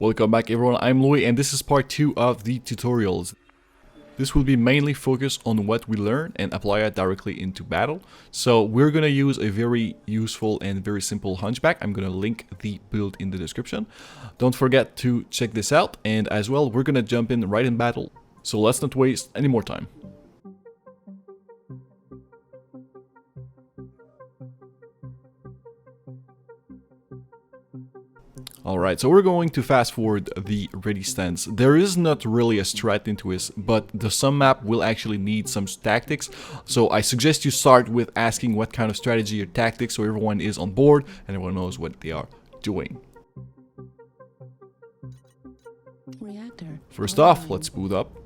Welcome back everyone, I'm Louis and this is part 2 of the tutorials. This will be mainly focused on what we learn and apply it directly into battle. So we're gonna use a very useful and very simple hunchback. I'm gonna link the build in the description. Don't forget to check this out, and as well we're gonna jump in right in battle. So let's not waste any more time. Alright, so we're going to fast forward the ready stance. There is not really a strat into this, but the sum map will actually need some tactics. So I suggest you start with asking what kind of strategy or tactics, so everyone is on board and everyone knows what they are doing. First off, let's boot up.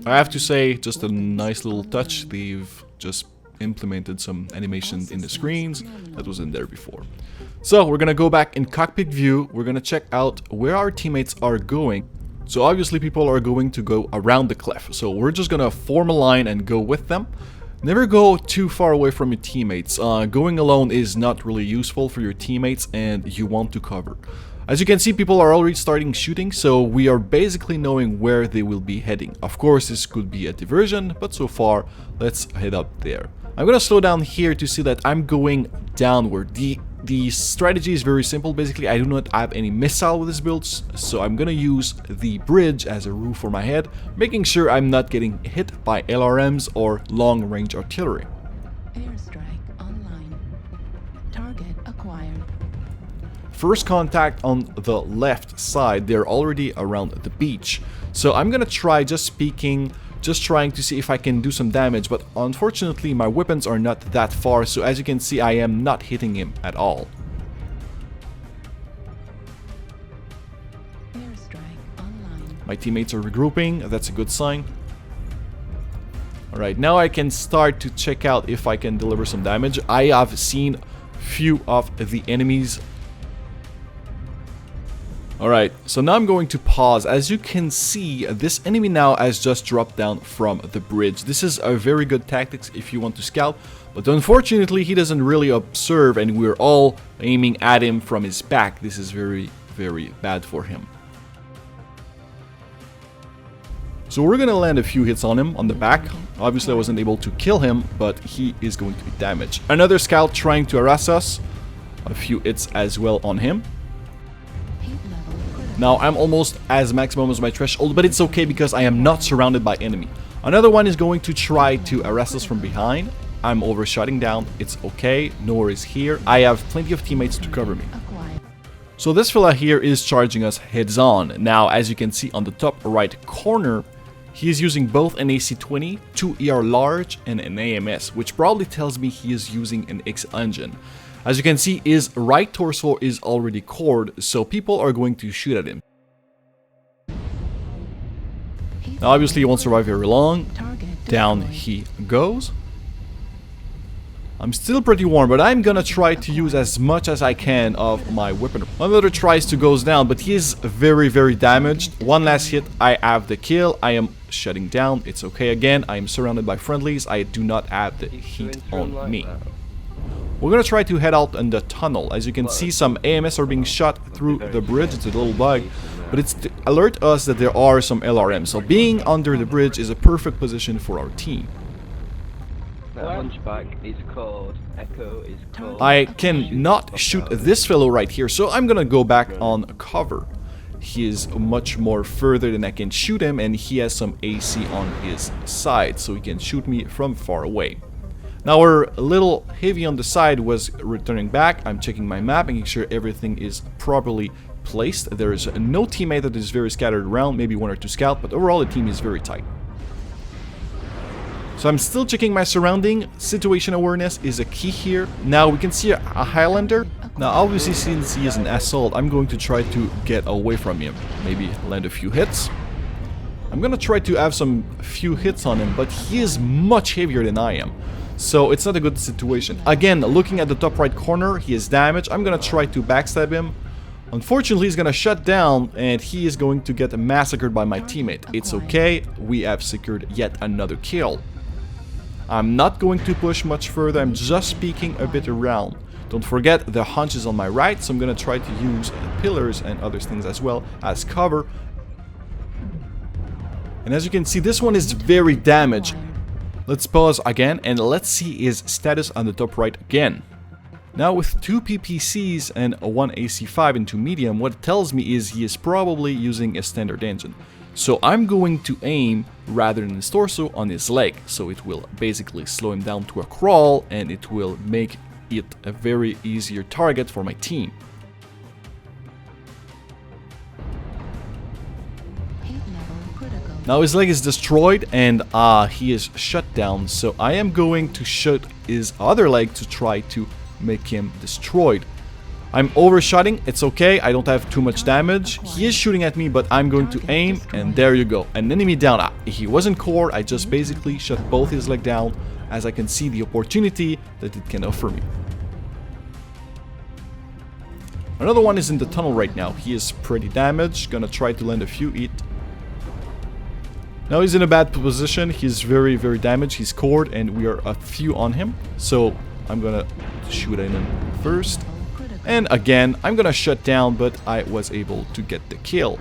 I have to say, just a nice little touch. They've just implemented some animation in the screens that wasn't there before. So we're gonna go back in cockpit view. We're gonna check out where our teammates are going. So obviously people are going to go around the cliff, so we're just gonna form a line and go with them. Never go too far away from your teammates. Going alone is not really useful for your teammates, and you want to cover. As you can see, people are already starting shooting, so we are basically knowing where they will be heading. Of course, this could be a diversion, but so far, let's head up there. I'm gonna slow down here to see that I'm going downward. The strategy is very simple. Basically, I do not have any missile with this build, so I'm gonna use the bridge as a roof for my head, making sure I'm not getting hit by LRMs or long-range artillery. Airstrike online. Target acquired. First contact on the left side. They're already around the beach, so I'm gonna try just trying to see if I can do some damage, but unfortunately my weapons are not that far, so as you can see I am not hitting him at all. Airstrike online. My teammates are regrouping, that's a good sign. Alright, now I can start to check out if I can deliver some damage. I have seen few of the enemies. Alright, so now I'm going to pause. As you can see, this enemy now has just dropped down from the bridge. This is a very good tactics if you want to scout, but unfortunately he doesn't really observe and we're all aiming at him from his back. This is very, very bad for him. So we're gonna land a few hits on him on the back. Obviously I wasn't able to kill him, but he is going to be damaged. Another scout trying to harass us. A few hits as well on him. Now I'm almost as maximum as my threshold, but it's okay because I am not surrounded by enemy. Another one is going to try to arrest us from behind. I'm overshotting down. It's okay. No worries here. I have plenty of teammates to cover me. So this fella here is charging us heads on. Now as you can see on the top right corner, he is using both an AC-20, 2 ER large, and an AMS, which probably tells me he is using an X engine. As you can see, his right torso is already cored, so people are going to shoot at him. Now obviously he won't survive very long. Down he goes. I'm still pretty warm, but I'm gonna try to use as much as I can of my weapon. Another tries to goes down, but he is very, very damaged. One last hit, I have the kill. I am shutting down. It's okay again. I am surrounded by friendlies. I do not have the heat on me. We're gonna try to head out in the tunnel. As you can see, some AMS are being shot through the bridge. It's a little bug, but it's to alert us that there are some LRMs. So being under the bridge is a perfect position for our team. That hunchback is called Echo is called. I cannot shoot this fellow right here, so I'm gonna go back on cover. He is much more further than I can shoot him, and he has some AC on his side, so he can shoot me from far away. Now we're a little heavy on the side, was returning back. I'm checking my map, making sure everything is properly placed. There is no teammate that is very scattered around, maybe one or two scout, but overall the team is very tight. So I'm still checking my surrounding. Situation awareness is a key here. Now we can see a Highlander. Now obviously since he is an assault, I'm going to try to get away from him. Maybe land a few hits. I'm gonna try to have some few hits on him, but he is much heavier than I am. So it's not a good situation. Again, looking at the top right corner, he is damaged. I'm gonna try to backstab him. Unfortunately, he's gonna shut down and he is going to get massacred by my teammate. It's okay, we have secured yet another kill. I'm not going to push much further, I'm just peeking a bit around. Don't forget the hunch is on my right, so I'm gonna try to use pillars and other things as well as cover. And as you can see, this one is very damaged. Let's pause again and let's see his status on the top right again. Now with 2 PPCs and a 1 AC5 into medium, what it tells me is he is probably using a standard engine. So I'm going to aim, rather than his torso, on his leg. So it will basically slow him down to a crawl and it will make it a very easier target for my team. Now his leg is destroyed and he is shut down, so I am going to shoot his other leg to try to make him destroyed. I'm overshooting, it's okay, I don't have too much damage. He is shooting at me, but I'm going to aim, and there you go. An enemy down. He wasn't core, I just basically shot both his leg down, as I can see the opportunity that it can offer me. Another one is in the tunnel right now. He is pretty damaged, gonna try to land a few hits. Now he's in a bad position, he's very damaged, he's cored, and we are a few on him. So I'm gonna shoot at him first. And again, I'm gonna shut down, but I was able to get the kill.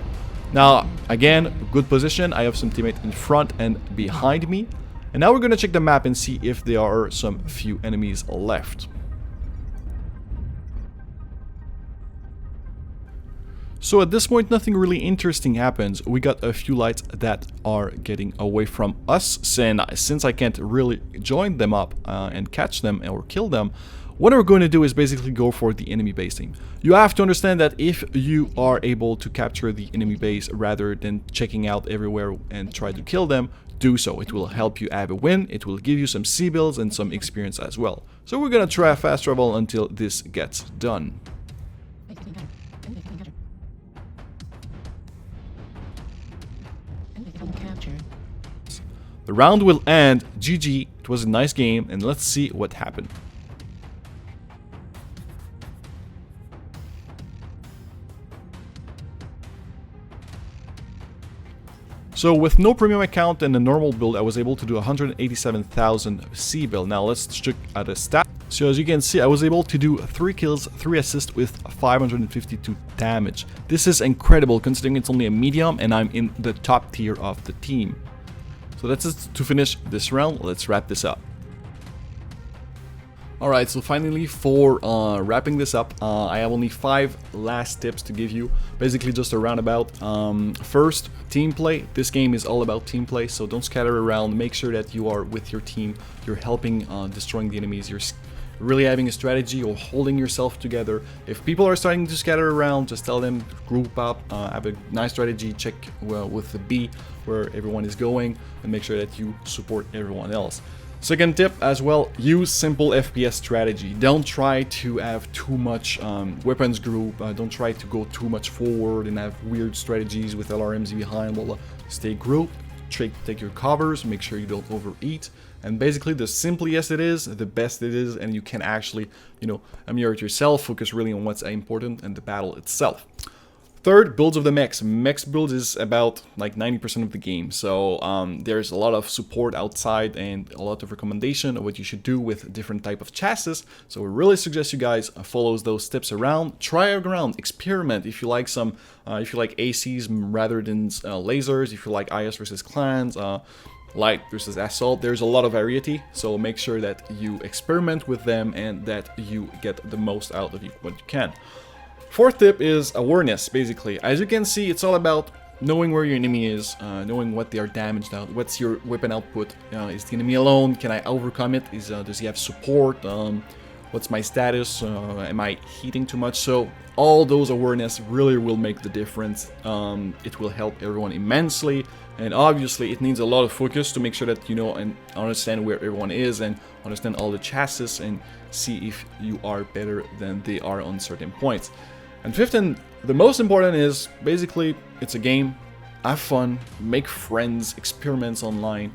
Now, again, good position. I have some teammates in front and behind me. And now we're gonna check the map and see if there are some few enemies left. So at this point, nothing really interesting happens. We got a few lights that are getting away from us. Since I can't really join them up and catch them or kill them, what we're going to do is basically go for the enemy base team. You have to understand that if you are able to capture the enemy base rather than checking out everywhere and try to kill them, do so. It will help you have a win, it will give you some C-builds and some experience as well. So we're going to try fast travel until this gets done. The round will end. GG, it was a nice game, and let's see what happened. So with no premium account and a normal build, I was able to do 187,000 C build. Now let's check at a stat. So as you can see, I was able to do 3 kills, 3 assists with 552 damage. This is incredible considering it's only a medium and I'm in the top tier of the team. So that's it to finish this round. Let's wrap this up. Alright, so finally for wrapping this up, I have only 5 last tips to give you. Basically just a roundabout. First, team play. This game is all about team play, so don't scatter around. Make sure that you are with your team. You're helping destroying the enemies. You're really having a strategy or holding yourself together. If people are starting to scatter around, just tell them, group up, have a nice strategy, check with the B where everyone is going, and make sure that you support everyone else. Second tip as well, use simple FPS strategy. Don't try to have too much weapons group, don't try to go too much forward and have weird strategies with LRMs behind. Well, stay grouped, take your covers, make sure you don't overeat. And basically the simplest it is, the best it is, and you can actually, ameliorate yourself, focus really on what's important and the battle itself. Third, builds of the mechs. Mechs builds is about like 90% of the game, so there's a lot of support outside and a lot of recommendation of what you should do with different type of chassis. So we really suggest you guys follow those tips around, try around, experiment. If you like if you like ACs rather than lasers, if you like IS versus clans, light versus assault, there's a lot of variety. So make sure that you experiment with them and that you get the most out of what you can. Fourth tip is awareness, basically. As you can see, it's all about knowing where your enemy is, knowing what they are damaged out, what's your weapon output, is the enemy alone, can I overcome it, does he have support, what's my status, am I heating too much? So all those awareness really will make the difference. It will help everyone immensely, and obviously it needs a lot of focus to make sure that you know and understand where everyone is and understand all the chassis and see if you are better than they are on certain points. And fifth, and the most important, is basically it's a game. Have fun, make friends, experiments online,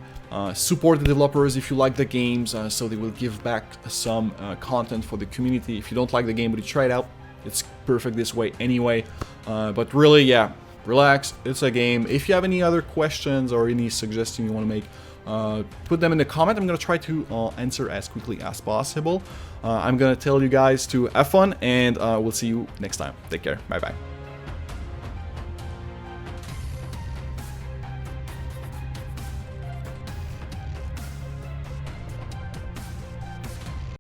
support the developers if you like the games, so they will give back some content for the community. If you don't like the game but you try it out, it's perfect this way anyway. But really, yeah, relax, it's a game. If you have any other questions or any suggestions you want to make, put them in the comment. I'm gonna try to answer as quickly as possible. I'm gonna tell you guys to have fun, and we'll see you next time. Take care. Bye bye.